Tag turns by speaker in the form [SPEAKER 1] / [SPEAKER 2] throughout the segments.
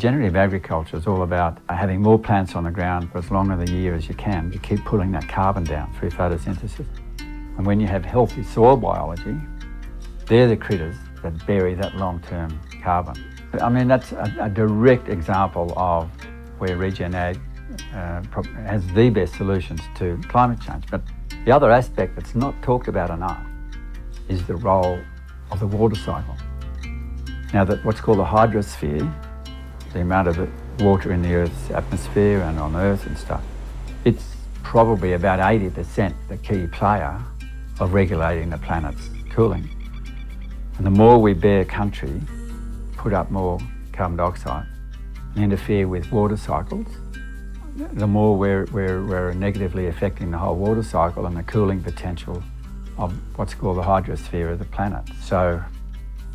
[SPEAKER 1] Regenerative agriculture is all about having more plants on the ground for as long of the year as you can to keep pulling that carbon down through photosynthesis. And when you have healthy soil biology, they're the critters that bury that long-term carbon. I mean, that's a direct example of where Regen Ag has the best solutions to climate change. But the other aspect that's not talked about enough is the role of the water cycle. Now, that what's called the hydrosphere, the amount of water in the Earth's atmosphere and on Earth and stuff, it's probably about 80% the key player of regulating the planet's cooling. And the more we bear country, put up more carbon dioxide and interfere with water cycles, the more we're negatively affecting the whole water cycle and the cooling potential of what's called the hydrosphere of the planet. So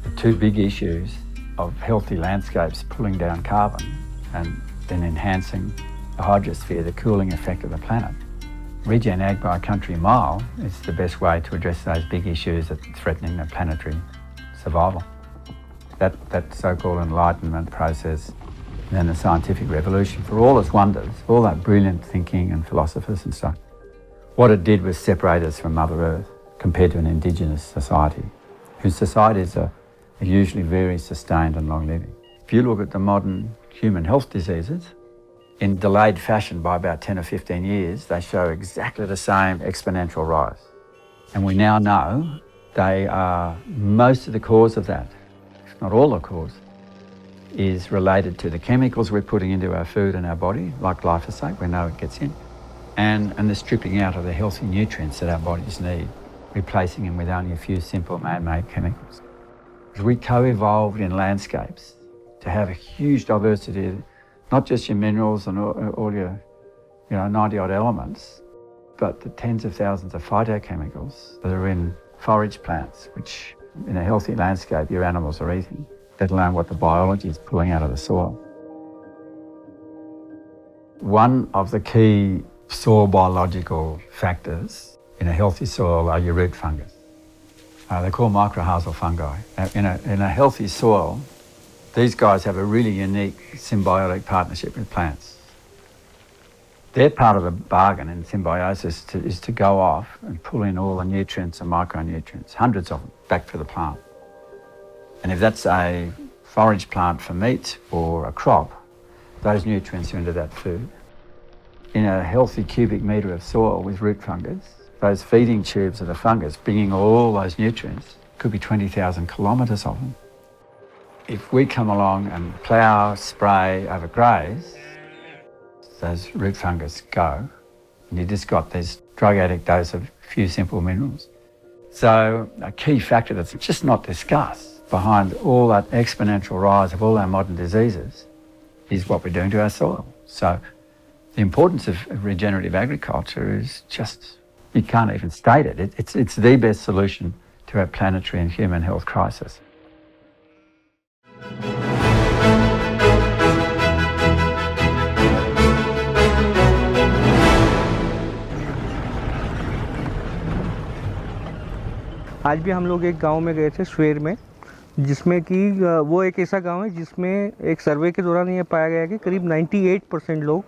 [SPEAKER 1] the two big issues of healthy landscapes pulling down carbon and then enhancing the hydrosphere, the cooling effect of the planet. Regen Ag by a country mile is the best way to address those big issues that are threatening the planetary survival. That so-called enlightenment process and then the scientific revolution, for all its wonders, all that brilliant thinking and philosophers and stuff, what it did was separate us from Mother Earth compared to an indigenous society, whose societies are usually very sustained and long-living. If you look at the modern human health diseases, in delayed fashion by about 10 or 15 years, they show exactly the same exponential rise. And we now know they are most of the cause of that, if not all the cause, is related to the chemicals we're putting into our food and our body, like glyphosate, we know it gets in, and the stripping out of the healthy nutrients that our bodies need, replacing them with only a few simple man-made chemicals. We co-evolved in landscapes to have a huge diversity, not just your minerals and all your 90-odd elements, but the tens of thousands of phytochemicals that are in forage plants, which in a healthy landscape your animals are eating, let alone what the biology is pulling out of the soil. One of the key soil biological factors in a healthy soil are your root fungus. They're called mycorrhizal fungi. In a healthy soil, these guys have a really unique symbiotic partnership with plants. Their part of the bargain in symbiosis is to go off and pull in all the nutrients and micronutrients, hundreds of them, back to the plant. And if that's a forage plant for meat or a crop, those nutrients are into that food. In a healthy cubic metre of soil with root fungus, those feeding tubes of the fungus bringing all those nutrients, could be 20,000 kilometres of them. If we come along and plough, spray, overgraze, those root fungus go, and you just got this drug addict dose of a few simple minerals. So a key factor that's just not discussed behind all that exponential rise of all our modern diseases is what we're doing to our soil. So the importance of regenerative agriculture is just, you can't even state it. It's the best solution to our planetary and human health crisis.
[SPEAKER 2] आज भी हम लोग एक गांव में गए थे swear में, जिसमें कि वो एक ऐसा गांव है जिसमें एक सर्वे के दौरान ये पाया गया कि करीब 98% लोग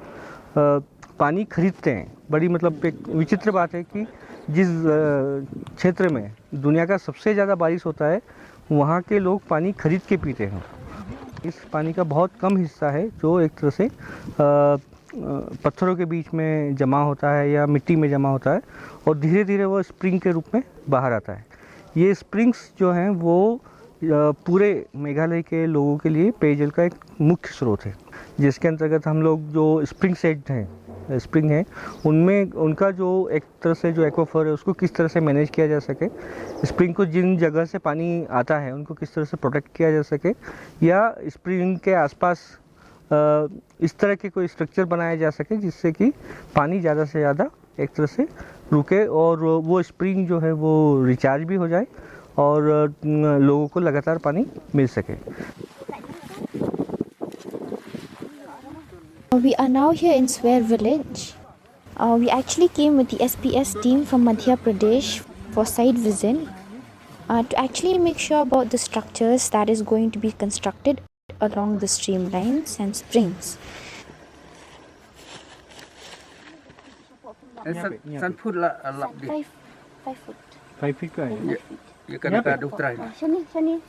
[SPEAKER 2] पानी खरीदते हैं। बड़ी मतलब एक विचित्र बात है कि जिस क्षेत्र में दुनिया का सबसे ज़्यादा बारिश होता है वहाँ के लोग पानी खरीद के पीते हैं। इस पानी का बहुत कम हिस्सा है जो एक तरह से पत्थरों के बीच में जमा होता है या मिट्टी में जमा होता है और धीरे धीरे वो स्प्रिंग के रूप में बाहर आता है। ये स्प्रिंग्स जो हैं वो पूरे मेघालय के लोगों के लिए पेयजल का एक मुख्य स्रोत है, जिसके अंतर्गत हम लोग जो स्प्रिंग है उनमें उनका जो एक तरह से जो एक्वाफर है उसको किस तरह से मैनेज किया जा सके, स्प्रिंग को जिन जगह से पानी आता है उनको किस तरह से प्रोटेक्ट किया जा सके, या स्प्रिंग के आसपास इस तरह के कोई स्ट्रक्चर बनाया जा सके जिससे कि पानी ज़्यादा से ज़्यादा एक तरह से रुके और वो स्प्रिंग जो है वो रिचार्ज भी हो जाए और लोगों को लगातार पानी मिल सके।
[SPEAKER 3] We are now here in Swer village. We actually came with the SPS team from Madhya Pradesh for site visit to actually make sure about the structures that is going to be constructed. along the streamlines and springs.
[SPEAKER 4] San foot lah alap di.
[SPEAKER 3] 5 foot.
[SPEAKER 2] 5 feet का है
[SPEAKER 4] Ya kan ada utrai.
[SPEAKER 3] Sini.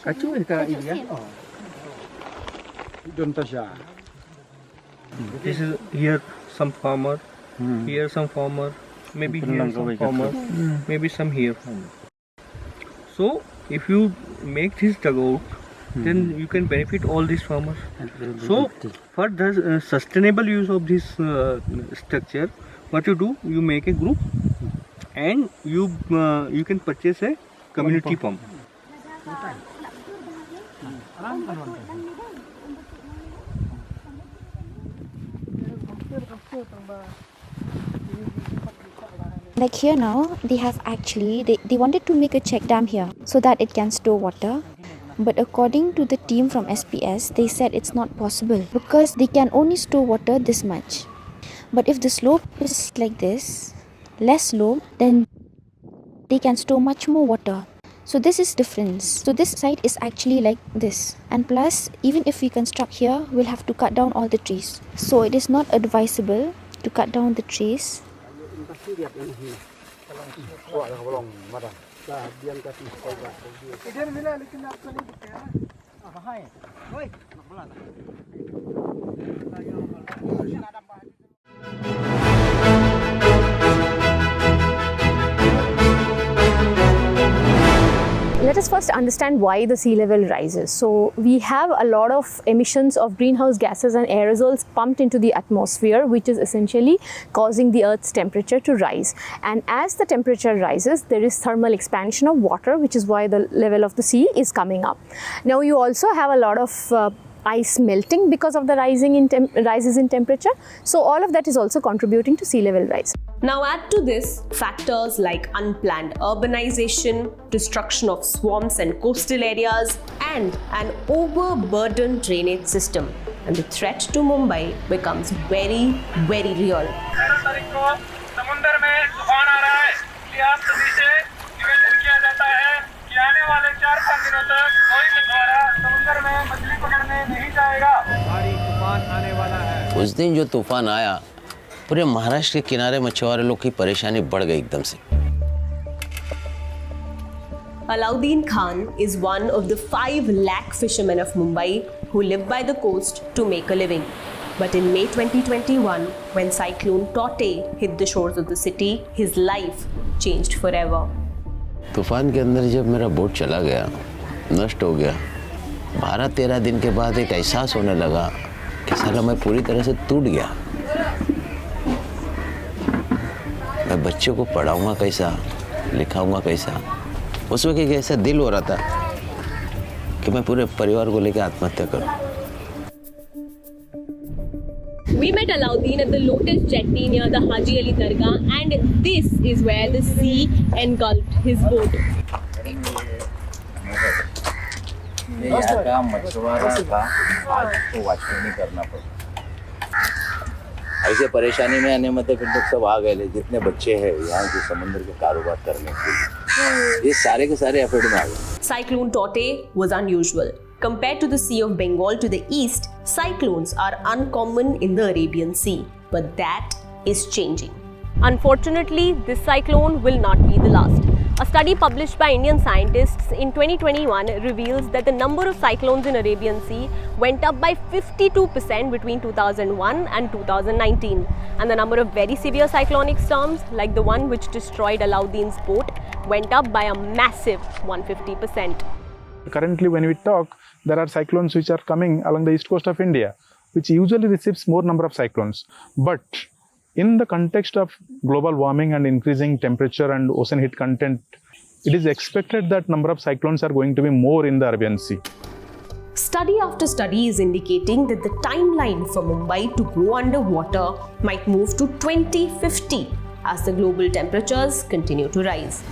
[SPEAKER 4] Kacu ka iya.
[SPEAKER 2] This is here some farmer, here some farmer, maybe here some farmer, maybe some here. So if you make this dugout, then you can benefit all these farmers. So for the sustainable use of this structure, what you do, you make a group and you can purchase a community pump.
[SPEAKER 3] Like here now, they have actually, they wanted to make a check dam here so that it can store water. But according to the team from SPS, they said it's not possible because they can only store water this much. But if the slope is like this, less slope, then they can store much more water. So this is difference. So this site is actually like this. And plus, even if we construct here, we'll have to cut down all the trees. So it is not advisable to cut down the trees.
[SPEAKER 5] Let us first understand why the sea level rises. So we have a lot of emissions of greenhouse gases and aerosols pumped into the atmosphere, which is essentially causing the Earth's temperature to rise. And as the temperature rises, there is thermal expansion of water, which is why the level of the sea is coming up. Now you also have a lot of ice melting because of the rises in temperature. So all of that is also contributing to sea level rise.
[SPEAKER 6] Now add to this factors like unplanned urbanization, destruction of swamps and coastal areas, and an overburdened drainage system. And the threat to Mumbai becomes very, very real.
[SPEAKER 7] उस दिन जो तूफान आया, पूरे महाराष्ट्र के किनारे मछुआरे लोग की परेशानी बढ़ गई एकदम से।
[SPEAKER 6] Alauddin Khan is one of the 5 lakh fishermen of Mumbai who live by the coast to make a living. But in May 2021, when cyclone Taute hit the shores of the city, his life changed forever.
[SPEAKER 7] तूफान के अंदर जब मेरा boat चला गया, नष्ट हो गया, 12-13 दिन के बाद एक एहसास होने लगा कि साला मैं पूरी तरह से टूट गया। मैं बच्चों को पढ़ाऊंगा कैसा, लिखाऊंगा कैसा। उस वक्त एक ऐसा दिल हो रहा था कि मैं पूरे परिवार को लेकर आत्महत्या करूं।
[SPEAKER 6] We met Alauddin at the Lotus Jetty near the Haji Ali Dargah, and this is where the sea engulfed his boat.
[SPEAKER 8] यहाँ का मछुआरा था, आज तो वाचमैनी करना पड़ा। ऐसे परेशानी में आने मतलब फिर लोग सब आ गए, जितने बच्चे हैं यहाँ जो समुद्र के कारोबार करने के, ये सारे के सारे एफर्ट में आ गए।
[SPEAKER 6] Cyclone Taute was unusual. Compared to the Sea of Bengal to the east, cyclones are uncommon in the Arabian Sea. But that is changing. Unfortunately, this cyclone will not be the last. A study published by Indian scientists in 2021 reveals that the number of cyclones in Arabian Sea went up by 52% between 2001 and 2019. And the number of very severe cyclonic storms, like the one which destroyed Alauddin's boat, went up by a massive 150%.
[SPEAKER 9] Currently, when we talk, there are cyclones which are coming along the east coast of India, which usually receives more number of cyclones. But in the context of global warming and increasing temperature and ocean heat content, it is expected that number of cyclones are going to be more in the Arabian Sea.
[SPEAKER 6] Study after study is indicating that the timeline for Mumbai to go underwater might move to 2050 as the global temperatures continue to rise.